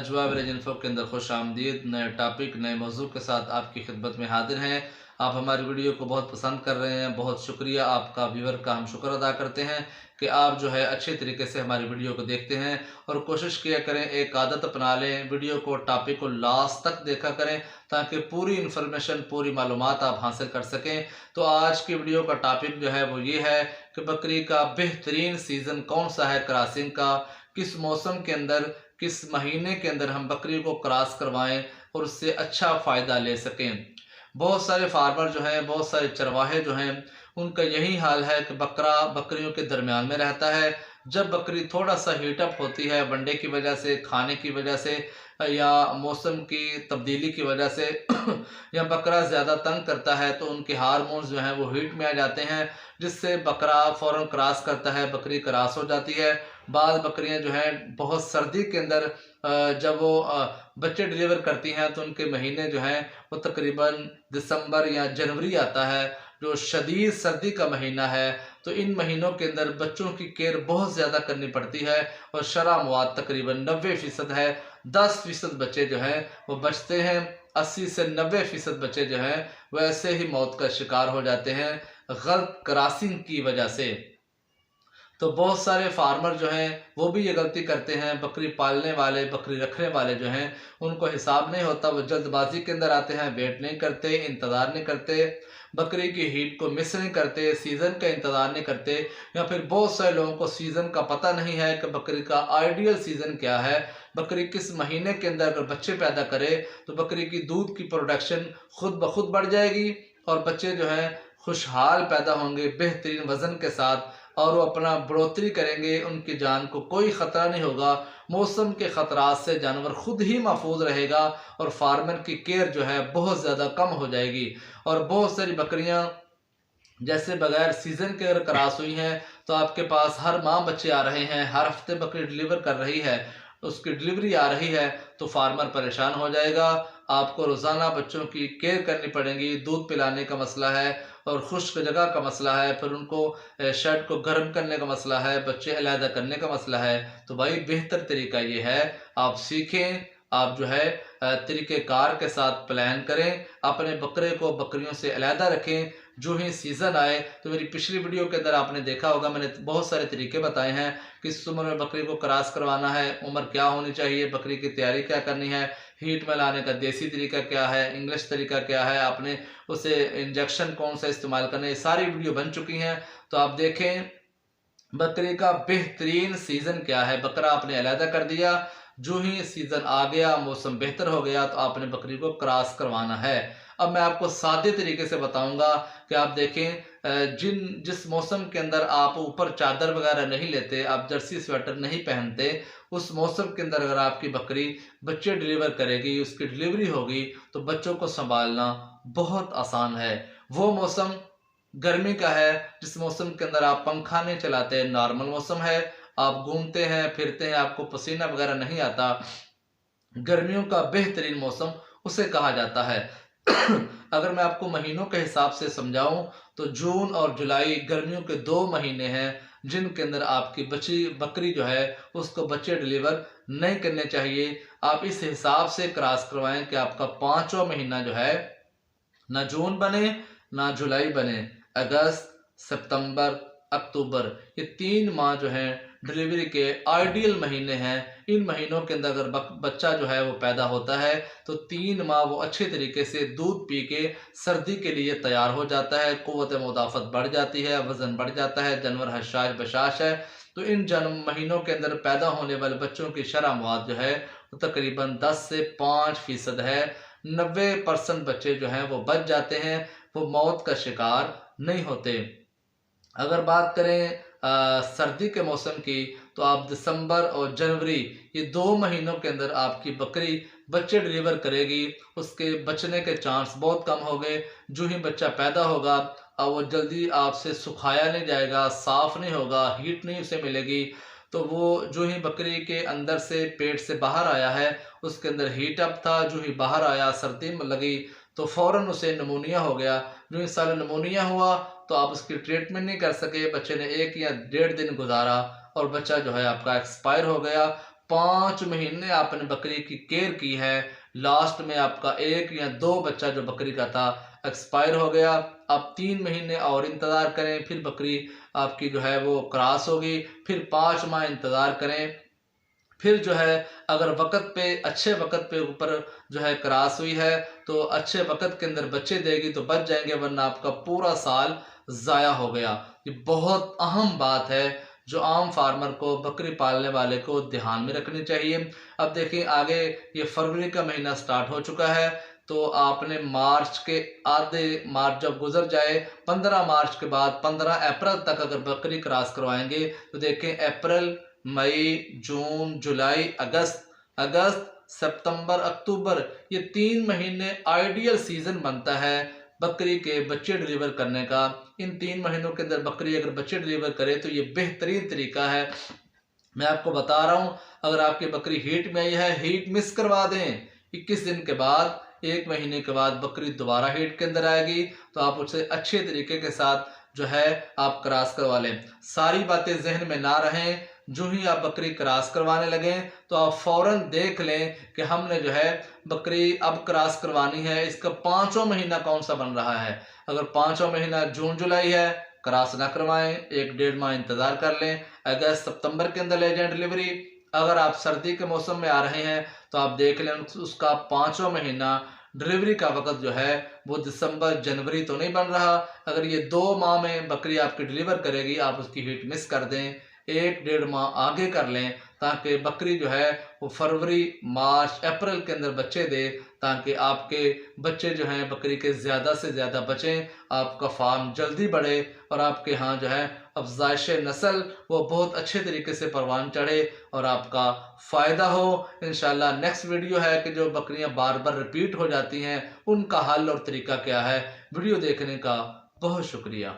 Najwa village info के अंदर खुश आमदीद। नए टॉपिक नए मौजू के साथ आपकी खिदमत में हाजिर हैं। आप हमारी वीडियो को बहुत पसंद कर रहे हैं, बहुत शुक्रिया आपका। व्यूवर का हम शुक्र अदा करते हैं कि आप जो है अच्छे तरीके से हमारी वीडियो को देखते हैं और कोशिश किया करें, एक आदत अपना लें, वीडियो को टॉपिक को लास्ट तक देखा करें ताकि पूरी इन्फॉर्मेशन पूरी मालूमात आप हासिल कर सकें। तो आज की वीडियो का टॉपिक जो है वो ये है कि बकरी का बेहतरीन सीज़न कौन सा है क्रॉसिंग का, किस मौसम के अंदर, किस महीने के अंदर हम बकरी को क्रॉस करवाएं और उससे अच्छा फ़ायदा ले सकें। बहुत सारे फार्मर जो हैं, बहुत सारे चरवाहे जो हैं, उनका यही हाल है कि बकरा बकरियों के दरमियान में रहता है। जब बकरी थोड़ा सा हीटअप होती है वनडे की वजह से, खाने की वजह से या मौसम की तब्दीली की वजह से या बकरा ज़्यादा तंग करता है तो उनके हार्मोन्स जो हैं वो हीट में आ जाते हैं, जिससे बकरा फ़ौरन क्रॉस करता है, बकरी क्रॉस हो जाती है। बाद बकरियां जो हैं बहुत सर्दी के अंदर जब वो बच्चे डिलीवर करती हैं तो उनके महीने जो हैं वो तकरीबन दिसंबर या जनवरी आता है, जो शदीद सर्दी का महीना है। तो इन महीनों के अंदर बच्चों की केयर बहुत ज़्यादा करनी पड़ती है और शरह मवाद तकरीबन 90% है। 10% बच्चे जो हैं वो बचते हैं, 80 से 90% बच्चे जो हैं वैसे ही मौत का शिकार हो जाते हैं गलत क्रॉसिंग की वजह से। तो बहुत सारे फार्मर जो हैं वो भी ये गलती करते हैं। बकरी पालने वाले, बकरी रखने वाले जो हैं उनको हिसाब नहीं होता, वो जल्दबाजी के अंदर आते हैं, वेट नहीं करते, इंतज़ार नहीं करते, बकरी की हीट को मिस नहीं करते, सीज़न का इंतज़ार नहीं करते। या फिर बहुत सारे लोगों को सीज़न का पता नहीं है कि बकरी का आइडियल सीज़न क्या है, बकरी किस महीने के अंदर अगर बच्चे पैदा करे तो बकरी की दूध की प्रोडक्शन खुद ब खुद बढ़ जाएगी और बच्चे जो हैं खुशहाल पैदा होंगे बेहतरीन वज़न के साथ और वो अपना बढ़ोतरी करेंगे, उनकी जान को कोई ख़तरा नहीं होगा। मौसम के ख़तरात से जानवर खुद ही महफूज रहेगा और फार्मर की केयर जो है बहुत ज़्यादा कम हो जाएगी। और बहुत सारी बकरियां जैसे बगैर सीज़न के अगर क्रॉस हुई हैं तो आपके पास हर माह बच्चे आ रहे हैं, हर हफ्ते बकरी डिलीवर कर रही है, उसकी डिलीवरी आ रही है, तो फार्मर परेशान हो जाएगा। आपको रोज़ाना बच्चों की केयर करनी पड़ेगी, दूध पिलाने का मसला है और खुश्क जगह का मसला है, फिर उनको शर्ट को गर्म करने का मसला है, बच्चे अलहदा करने का मसला है। तो भाई बेहतर तरीका ये है आप सीखें, आप जो है तरीक़ेकार के साथ प्लान करें, अपने बकरे को बकरियों से अलहदा रखें। जो ही सीज़न आए, तो मेरी पिछली वीडियो के अंदर आपने देखा होगा, मैंने बहुत सारे तरीके बताए हैं किस उम्र में बकरी को क्रॉस करवाना है, उम्र क्या होनी चाहिए, बकरी की तैयारी क्या करनी है, हीट में लाने का देसी तरीका क्या है, इंग्लिश तरीका क्या है, आपने उसे इंजेक्शन कौन सा इस्तेमाल करना है, ये सारी वीडियो बन चुकी हैं। तो आप देखें बकरी का बेहतरीन सीज़न क्या है। बकरा आपने अलहदा कर दिया, जो ही सीज़न आ गया, मौसम बेहतर हो गया तो आपने बकरी को क्रॉस करवाना है। अब मैं आपको सादे तरीके से बताऊंगा कि आप देखें जिस मौसम के अंदर आप ऊपर चादर वगैरह नहीं लेते, आप जर्सी स्वेटर नहीं पहनते, उस मौसम के अंदर अगर आपकी बकरी बच्चे डिलीवर करेगी, उसकी डिलीवरी होगी, तो बच्चों को संभालना बहुत आसान है। वो मौसम गर्मी का है जिस मौसम के अंदर आप पंखा नहीं चलाते, नॉर्मल मौसम है, आप घूमते हैं फिरते हैं, आपको पसीना वगैरह नहीं आता, गर्मियों का बेहतरीन मौसम उसे कहा जाता है। अगर मैं आपको महीनों के हिसाब से समझाऊं तो जून और जुलाई गर्मियों के 2 महीने हैं जिनके अंदर आपकी बकरी जो है उसको बच्चे डिलीवर नहीं करने चाहिए। आप इस हिसाब से क्रॉस करवाएं कि आपका 5वां महीना जो है ना जून बने ना जुलाई बने, अगस्त, सितंबर, अक्टूबर, ये 3 माह जो हैं डिलीवरी के आइडियल महीने हैं। इन महीनों के अंदर अगर बच्चा जो है वो पैदा होता है तो 3 माह वो अच्छे तरीके से दूध पी के सर्दी के लिए तैयार हो जाता है, क़ुव्वत मुदाफ़त बढ़ जाती है, वज़न बढ़ जाता है, जानवर हशाश बशाश है। तो इन जन्म महीनों के अंदर पैदा होने वाले बच्चों की शरह मवाद जो है वो तकरीबन 10 से 5% है। 90% बच्चे जो हैं वो बच जाते हैं, वो मौत का शिकार नहीं होते। अगर बात करें सर्दी के मौसम की तो आप दिसंबर और जनवरी ये 2 महीनों के अंदर आपकी बकरी बच्चे डिलीवर करेगी, उसके बचने के चांस बहुत कम हो गए। जो ही बच्चा पैदा होगा अब वो जल्दी आपसे सुखाया नहीं जाएगा, साफ़ नहीं होगा, हीट नहीं उसे मिलेगी। तो वो जो ही बकरी के अंदर से पेट से बाहर आया है उसके अंदर हीट अप था, जो ही बाहर आया सर्दी में लगी तो फ़ौरन उसे नमूनिया हो गया। जो इस साल नमूनिया हुआ तो आप उसकी ट्रीटमेंट नहीं कर सके, बच्चे ने 1 या 1.5 दिन गुजारा और बच्चा जो है आपका एक्सपायर हो गया। 5 महीने आपने बकरी की केयर की है, लास्ट में आपका 1 या 2 बच्चा जो बकरी का था एक्सपायर हो गया, आप 3 महीने और इंतज़ार करें, फिर बकरी आपकी जो है वो क्रॉस होगी, फिर 5 माह इंतज़ार करें, फिर जो है अगर वक़्त पे अच्छे वक़्त पे ऊपर जो है क्रॉस हुई है तो अच्छे वक़्त के अंदर बच्चे देगी तो बच जाएंगे, वरना आपका पूरा साल ज़ाया हो गया। ये बहुत अहम बात है जो आम फार्मर को, बकरी पालने वाले को ध्यान में रखनी चाहिए। अब देखिए आगे ये फरवरी का महीना स्टार्ट हो चुका है, तो आपने मार्च के आधे मार्च जब गुजर जाए, 15 मार्च के बाद 15 अप्रैल तक अगर बकरी क्रॉस करवाएंगे तो देखें अप्रैल, मई, जून, जुलाई, अगस्त, सितंबर, अक्टूबर, ये 3 महीने आइडियल सीजन बनता है बकरी के बच्चे डिलीवर करने का। इन 3 महीनों के अंदर बकरी अगर बच्चे डिलीवर करे तो ये बेहतरीन तरीका है। मैं आपको बता रहा हूँ, अगर आपकी बकरी हीट में आई है, हीट मिस करवा दें, 21 दिन के बाद, 1 महीने के बाद बकरी दोबारा हीट के अंदर आएगी तो आप उसे अच्छे तरीके के साथ जो है आप क्रॉस करवा लें। सारी बातें जहन में ना रहें, जो ही आप बकरी क्रॉस करवाने लगें तो आप फौरन देख लें कि हमने जो है बकरी अब क्रॉस करवानी है, इसका 5वां महीना कौन सा बन रहा है। अगर 5वां महीना जून जुलाई है, क्रॉस ना करवाएं, 1-1.5 माह इंतज़ार कर लें, अगस्त सितंबर के अंदर ले जाएं डिलीवरी। अगर आप सर्दी के मौसम में आ रहे हैं तो आप देख लें उसका 5वां महीना डिलीवरी का वक़्त जो है वो दिसंबर जनवरी तो नहीं बन रहा। अगर ये 2 माह में बकरी आपकी डिलीवर करेगी, आप उसकी हीट मिस कर दें, 1-1.5 माह आगे कर लें ताकि बकरी जो है वो फरवरी, मार्च, अप्रैल के अंदर बच्चे दे, ताकि आपके बच्चे जो हैं बकरी के ज़्यादा से ज़्यादा बचें, आपका फार्म जल्दी बढ़े और आपके यहाँ जो है अफज़ाइश नस्ल वो बहुत अच्छे तरीके से परवान चढ़े और आपका फ़ायदा हो। इंशाल्लाह नेक्स्ट वीडियो है कि जो बकरियां बार बार रिपीट हो जाती हैं उनका हल और तरीका क्या है। वीडियो देखने का बहुत शुक्रिया।